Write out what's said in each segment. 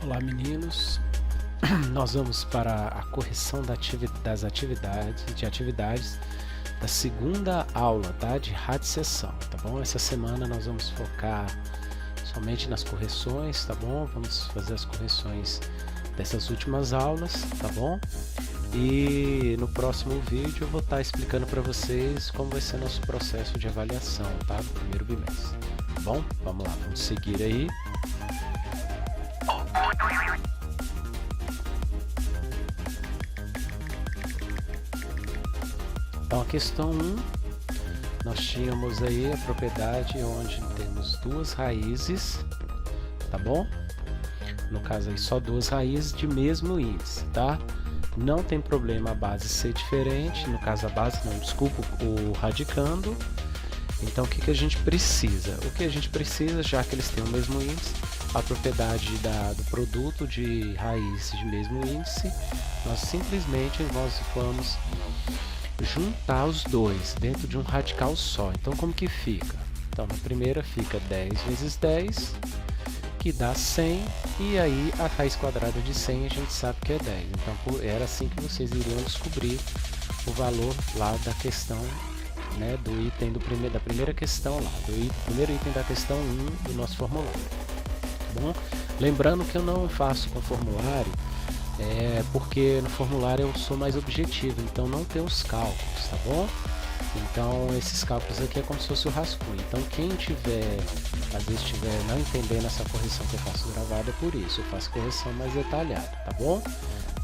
Olá meninos, nós vamos para a correção das atividades da segunda aula, tá? De radiação, tá bom? Essa semana nós vamos focar somente nas correções, tá bom? Vamos fazer as correções dessas últimas aulas, tá bom? E no próximo vídeo eu vou estar explicando para vocês como vai ser nosso processo de avaliação, tá? Do primeiro bimestre, tá bom? Vamos lá, vamos seguir aí. Então a questão 1, nós tínhamos aí a propriedade onde temos duas raízes, tá bom? No caso aí só duas raízes de mesmo índice, tá? Não tem problema a base ser diferente, no caso a base não, desculpa, o radicando. Então o que a gente precisa? O que a gente precisa, já que eles têm o mesmo índice, a propriedade do produto de raízes de mesmo índice, nós simplesmente vamos juntar os dois dentro de um radical só. Então como que fica? Então na primeira fica 10 vezes 10, que dá 100, e aí a raiz quadrada de 100 a gente sabe que é 10. Então era assim que vocês iriam descobrir o valor lá da questão, né, do item da primeira questão lá, primeiro item da questão 1 do nosso formulário, tá bom? Lembrando que eu não faço com formulário, porque no formulário eu sou mais objetivo, então não tem os cálculos, tá bom? Então esses cálculos aqui é como se fosse o rascunho. Então quem às vezes estiver não entendendo essa correção que eu faço gravada, é por isso eu faço correção mais detalhada, tá bom?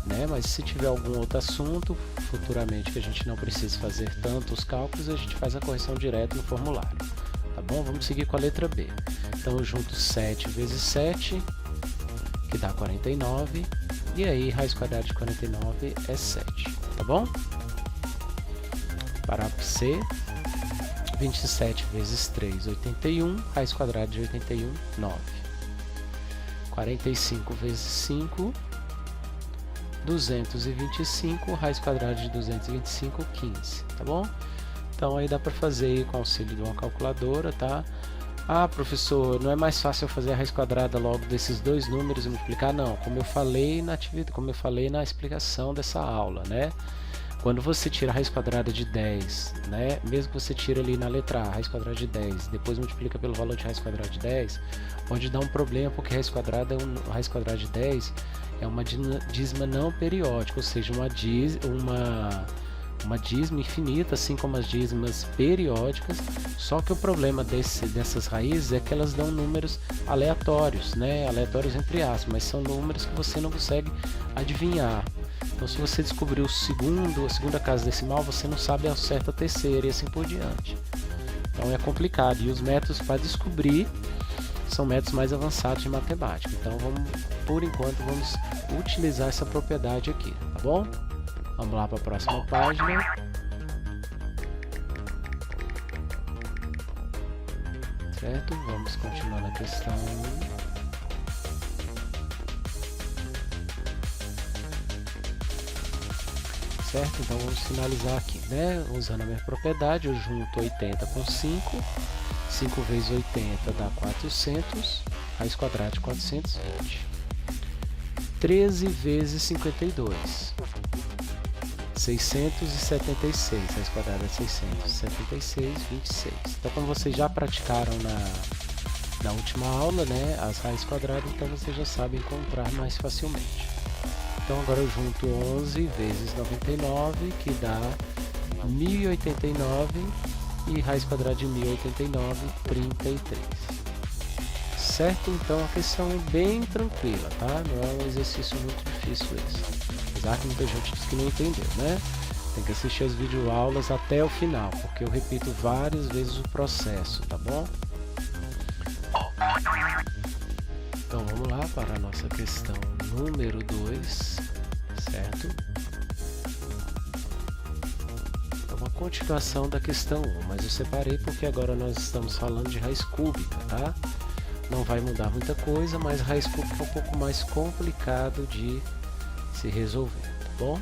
Né? Mas se tiver algum outro assunto futuramente que a gente não precise fazer tantos cálculos, a gente faz a correção direto no formulário, tá bom? Vamos seguir com a letra B. Então eu junto 7 vezes 7, que dá 49, e aí raiz quadrada de 49 é 7, tá bom? Parágrafo C, 27 vezes 3, 81, raiz quadrada de 81, 9. 45 vezes 5, 225, raiz quadrada de 225, 15, tá bom? Então aí dá para fazer aí com auxílio de uma calculadora, tá? Ah, professor, não é mais fácil eu fazer a raiz quadrada logo desses dois números e multiplicar? Não, como eu falei na explicação dessa aula, né? Quando você tira a raiz quadrada de 10, né? Mesmo que você tire ali na letra A, raiz quadrada de 10, depois multiplica pelo valor de raiz quadrada de 10, pode dar um problema, porque raiz quadrada de 10 é uma dízima não periódica, ou seja, uma dízima infinita, assim como as dízimas periódicas, só que o problema dessas raízes é que elas dão números aleatórios, né? Aleatórios entre aspas, mas são números que você não consegue adivinhar. Então se você descobrir a segunda casa decimal, você não sabe ao certo a terceira e assim por diante. Então é complicado, e os métodos para descobrir são métodos mais avançados de matemática. Então por enquanto vamos utilizar essa propriedade aqui, tá bom? Vamos lá para a próxima página. Certo? Vamos continuar na questão 1. Certo? Então vamos finalizar aqui, né? Usando a mesma propriedade, eu junto 80 com 5. 5 vezes 80 dá 400. Raiz quadrada de 420. 13 vezes 52. 676, raiz quadrada de 676, 26. Então, como vocês já praticaram na última aula, né, as raízes quadradas, então vocês já sabem encontrar mais facilmente. Então, agora eu junto 11 vezes 99, que dá 1089, e raiz quadrada de 1089, 33. Certo? Então, a questão é bem tranquila, tá? Não é um exercício muito difícil esse. Apesar que muita gente diz que não entendeu, né? Tem que assistir as videoaulas até o final, porque eu repito várias vezes o processo, tá bom? Então vamos lá para a nossa questão número 2, certo? É uma continuação da questão 1, mas eu separei porque agora nós estamos falando de raiz cúbica, tá? Não vai mudar muita coisa, mas raiz cúbica é um pouco mais complicado de se resolver, tá bom?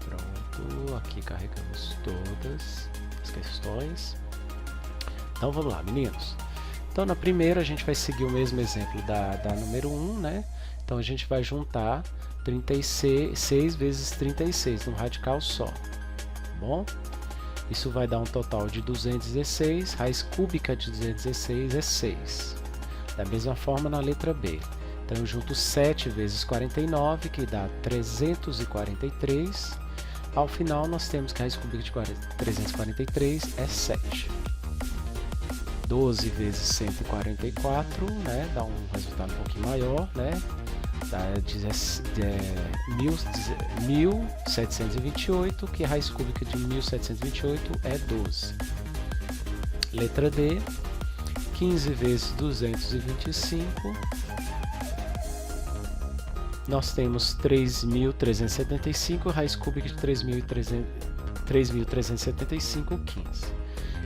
Pronto, aqui carregamos todas. as questões. Então vamos lá, meninos. Então na primeira a gente vai seguir o mesmo exemplo da número 1, né? Então a gente vai juntar 36 vezes 36 num radical só, tá bom? Isso vai dar um total de 216, raiz cúbica de 216 é 6. Da mesma forma na letra B. Então eu junto 7 vezes 49, que dá 343. Ao final nós temos que a raiz cúbica de 343 é 7. 12 vezes 144, né? Dá um resultado um pouquinho maior, né? Dá 1728, que a raiz cúbica de 1728 é 12. Letra D, 15 vezes 225, nós temos 3.375, raiz cúbica de 3.375, 15.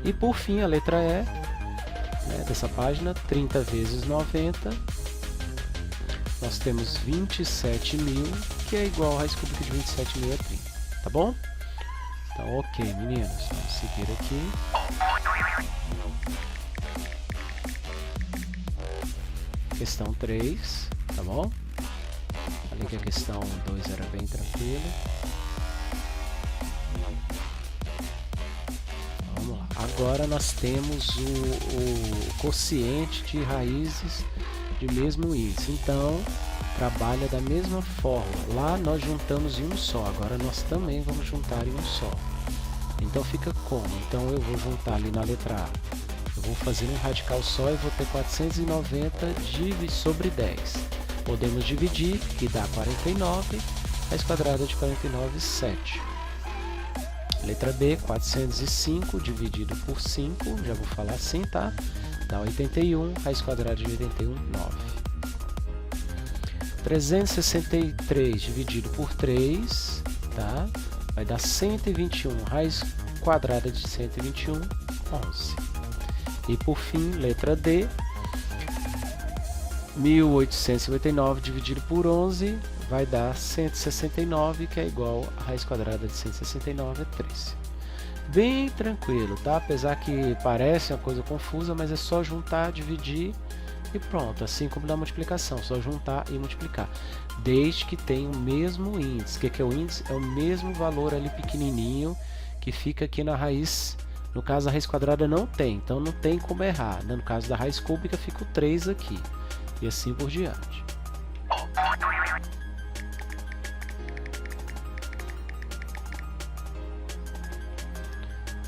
E por fim a letra E, né, dessa página, 30 vezes 90, nós temos 27.000, que é igual a raiz cúbica de 27.000 é 30, tá bom? Então, ok, meninos, vamos seguir aqui. Questão 3, tá bom? Falei que a questão 2 era bem tranquila. Vamos lá. Agora nós temos o quociente de raízes de mesmo índice. Então, trabalha da mesma forma. Lá nós juntamos em um só. Agora nós também vamos juntar em um só. Então fica como? Então eu vou juntar ali na letra A. Eu vou fazer um radical só e vou ter 490 sobre 10. Podemos dividir, que dá 49. Raiz quadrada de 49, 7. Letra B, 405 dividido por 5. Já vou falar assim, tá? Dá 81, raiz quadrada de 81, 9. 363 dividido por 3, tá? Vai dar 121, raiz quadrada de 121, 11. E por fim, letra D, 1859 dividido por 11, vai dar 169, que é igual a raiz quadrada de 169, é 13. Bem tranquilo, tá? Apesar que parece uma coisa confusa, mas é só juntar, dividir e pronto. Assim como na multiplicação, só juntar e multiplicar. Desde que tenha o mesmo índice. O que é o índice? É o mesmo valor ali pequenininho que fica aqui na raiz. No caso, a raiz quadrada não tem, então não tem como errar. No caso da raiz cúbica, fica o 3 aqui. E assim por diante.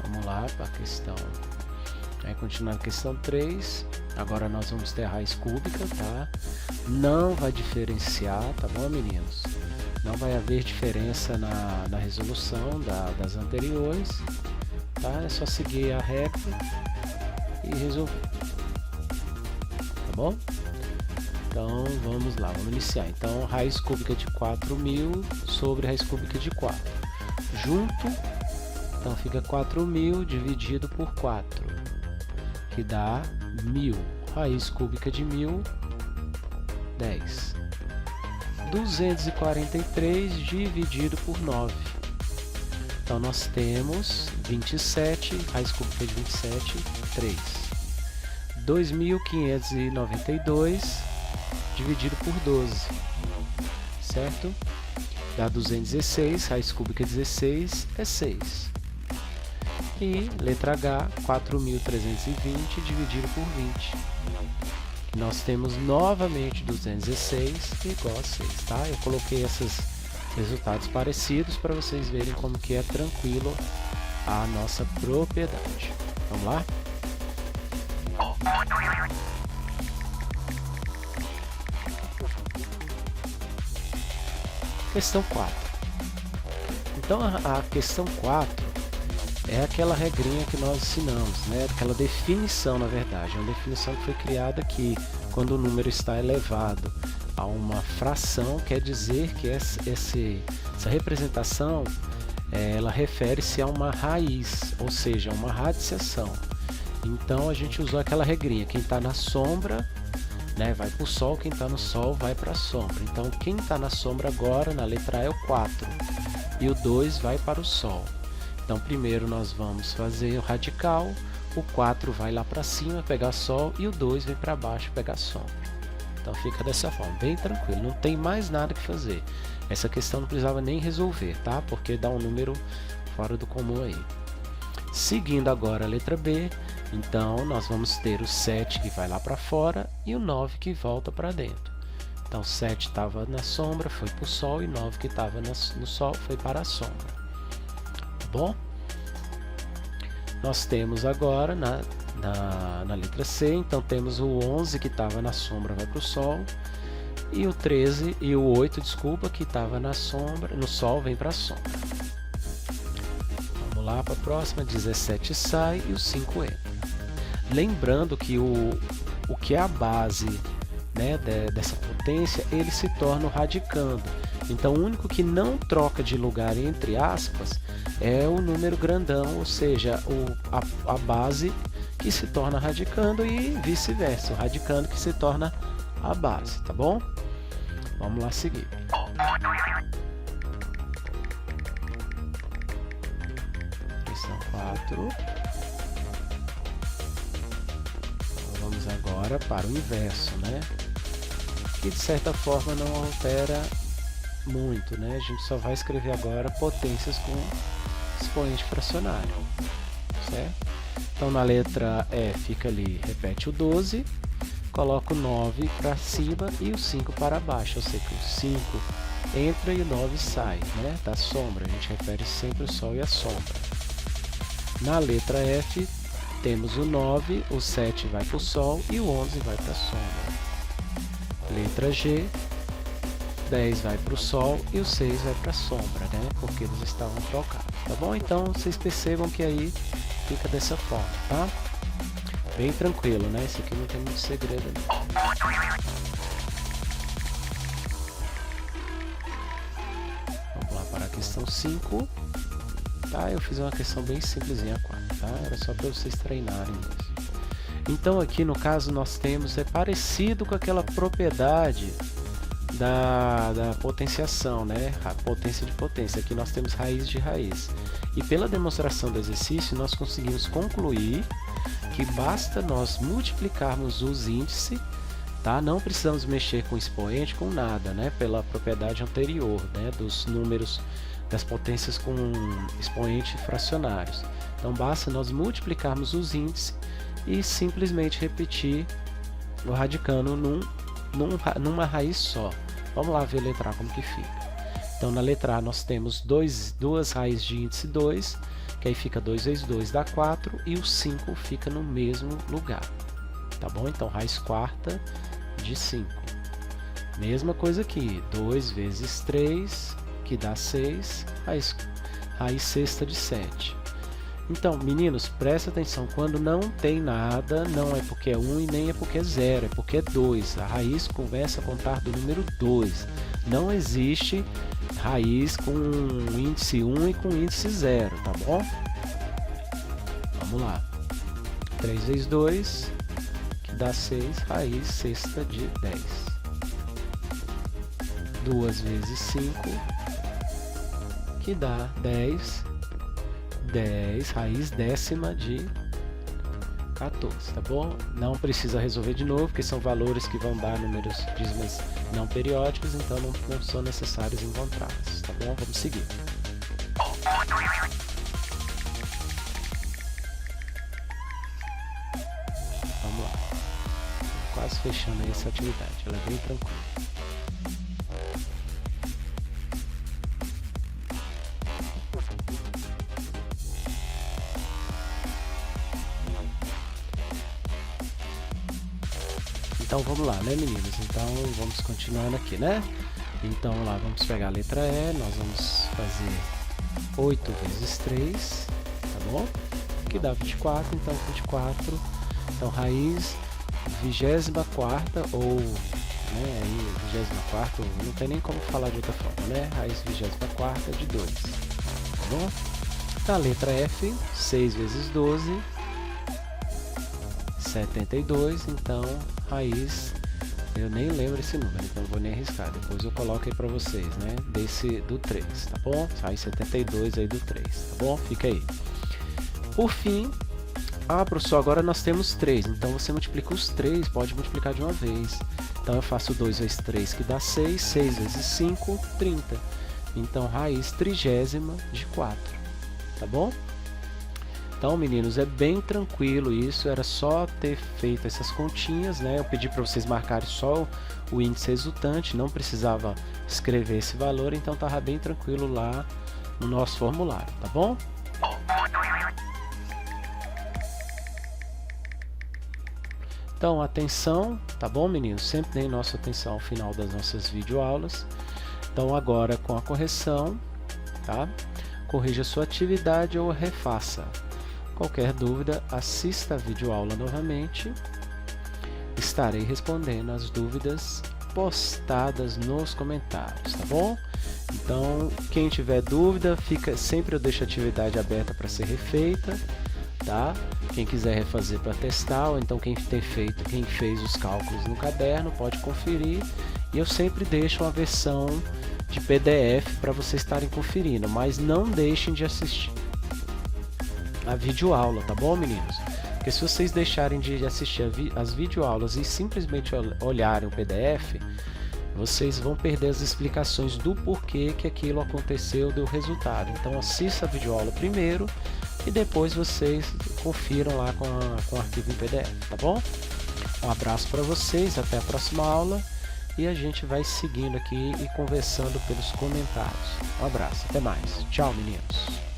Vamos lá para a questão. Continuando a questão 3. Agora nós vamos ter a raiz cúbica, tá? Não vai diferenciar, tá bom, meninos? Não vai haver diferença na resolução das anteriores, tá? É só seguir a regra e resolver, tá bom? Então vamos lá, vamos iniciar. Então raiz cúbica de 4.000 sobre raiz cúbica de 4. Junto, então fica 4.000 dividido por 4, que dá 1.000. Raiz cúbica de 1.000, 10. 243 dividido por 9. Então nós temos 27, raiz cúbica de 27, 3. 2.592 dividido por 12, certo? Dá 216, raiz cúbica 16 é 6. E letra H, 4.320 dividido por 20. Nós temos novamente 216 igual a 6, tá? Eu coloquei esses resultados parecidos para vocês verem como que é tranquilo a nossa propriedade. Vamos lá? Questão 4. Então a questão 4 é aquela regrinha que nós ensinamos, né? Aquela definição, na verdade, é uma definição que foi criada aqui. Quando o número está elevado a uma fração, quer dizer que essa representação ela refere-se a uma raiz, ou seja, a uma radiciação. Então a gente usou aquela regrinha: quem está na sombra, né, vai para o sol, quem está no sol vai para a sombra. Então quem está na sombra agora, na letra A, é o 4, e o 2 vai para o sol. Então primeiro nós vamos fazer o radical, o 4 vai lá para cima pegar sol e o 2 vem para baixo pegar sombra. Então fica dessa forma, bem tranquilo, não tem mais nada que fazer. Essa questão não precisava nem resolver, tá? Porque dá um número fora do comum aí. Seguindo agora a letra B, então nós vamos ter o 7 que vai lá para fora e o 9 que volta para dentro. Então 7 estava na sombra, foi para o sol, e 9 que estava no sol foi para a sombra. Tá bom? Nós temos agora na letra C, então temos o 11 que estava na sombra vai para o sol, e o 13 e o 8, desculpa, que estava na sombra, no sol vem para a sombra. Vamos lá para a próxima, 17 sai e o 5 entra. Lembrando que o que é a base, né, dessa potência, ele se torna o radicando. Então o único que não troca de lugar, entre aspas, é o número grandão, ou seja, a base que se torna radicando e vice-versa, o radicando que se torna a base, tá bom? Vamos lá seguir. Questão 4. Vamos agora para o inverso, né? Que de certa forma não altera muito, né? A gente só vai escrever agora potências com expoente fracionário, certo? Então na letra E fica ali, repete o 12, coloca o 9 para cima e o 5 para baixo, ou seja, que o 5 entra e o 9 sai, né? Da sombra, a gente refere sempre o sol e a sombra. Na letra F temos o 9, o 7 vai para o sol e o 11 vai para a sombra. Letra G, 10 vai para o sol e o 6 vai para a sombra, né? Porque eles estavam trocados, tá bom? Então vocês percebam que aí fica dessa forma, tá? Bem tranquilo, né? Isso aqui não tem muito segredo não. Vamos lá para a questão 5. Tá? Eu fiz uma questão bem simplesinha, 4, tá? Era só para vocês treinarem mesmo. Então aqui no caso nós temos, é parecido com aquela propriedade da potenciação, né? A potência de potência. Aqui nós temos raiz de raiz. E pela demonstração do exercício nós conseguimos concluir que basta nós multiplicarmos os índices, tá? Não precisamos mexer com expoente, com nada, né? Pela propriedade anterior, né? Dos números das potências com expoente fracionários. Então basta nós multiplicarmos os índices e simplesmente repetir o radicando numa raiz só. Vamos lá ver a letra A como que fica. Então na letra A nós temos duas raízes de índice 2, que aí fica 2 vezes 2 dá 4 e o 5 fica no mesmo lugar. Tá bom? Então raiz quarta de 5. Mesma coisa aqui, 2 vezes 3, que dá 6, raiz sexta de 7. Então, meninos, presta atenção, quando não tem nada, não é porque é 1 e nem é porque é 0, é porque é 2. A raiz começa a contar do número 2. Não existe raiz com índice 1 e com índice 0, tá bom? Vamos lá. 3 vezes 2, que dá 6, raiz sexta de 10. 2 vezes 5, que dá 10, raiz décima de 14, tá bom? Não precisa resolver de novo, porque são valores que vão dar números dízimas não periódicos, então não são necessários encontrá-los, tá bom? Vamos seguir. Vamos lá. Quase fechando aí essa atividade, ela é bem tranquila. Então vamos lá, né, meninos? Então vamos continuando aqui, né? Então lá, vamos pegar a letra E, nós vamos fazer 8 vezes 3, tá bom? Que dá 24, então 24, então raiz 24ª ou, né, aí 24ª, não tem nem como falar de outra forma, né? Raiz 24ª de 2, tá bom? Então a letra F, 6 vezes 12, 72, então raiz Eu nem lembro esse número, então não vou nem arriscar. Depois eu coloco aí pra vocês, né? Do 3, tá bom? Raiz 72 aí do 3, tá bom? Fica aí. Por fim, professor, agora nós temos 3. Então você multiplica os 3, pode multiplicar de uma vez. Então eu faço 2 vezes 3 que dá 6, 6 vezes 5, 30. Então raiz 30ª de 4, tá bom? Então, meninos, é bem tranquilo isso, era só ter feito essas continhas, né? Eu pedi para vocês marcarem só o índice resultante, não precisava escrever esse valor, então estava bem tranquilo lá no nosso formulário, tá bom? Então, atenção, tá bom, meninos? Sempre deem nossa atenção ao final das nossas videoaulas. Então, agora com a correção, tá? Corrija sua atividade ou refaça. Qualquer dúvida, assista a videoaula novamente. Estarei respondendo as dúvidas postadas nos comentários, tá bom? Então, quem tiver dúvida, sempre eu deixo a atividade aberta para ser refeita, tá? Quem quiser refazer para testar, ou então quem fez os cálculos no caderno, pode conferir. E eu sempre deixo uma versão de PDF para vocês estarem conferindo, mas não deixem de assistir a videoaula, tá bom, meninos? Porque se vocês deixarem de assistir as videoaulas e simplesmente olharem o PDF, vocês vão perder as explicações do porquê que aquilo aconteceu, do resultado. Então assista a videoaula primeiro e depois vocês confiram lá com o arquivo em PDF, tá bom? Um abraço para vocês, até a próxima aula e a gente vai seguindo aqui e conversando pelos comentários. Um abraço, até mais. Tchau, meninos.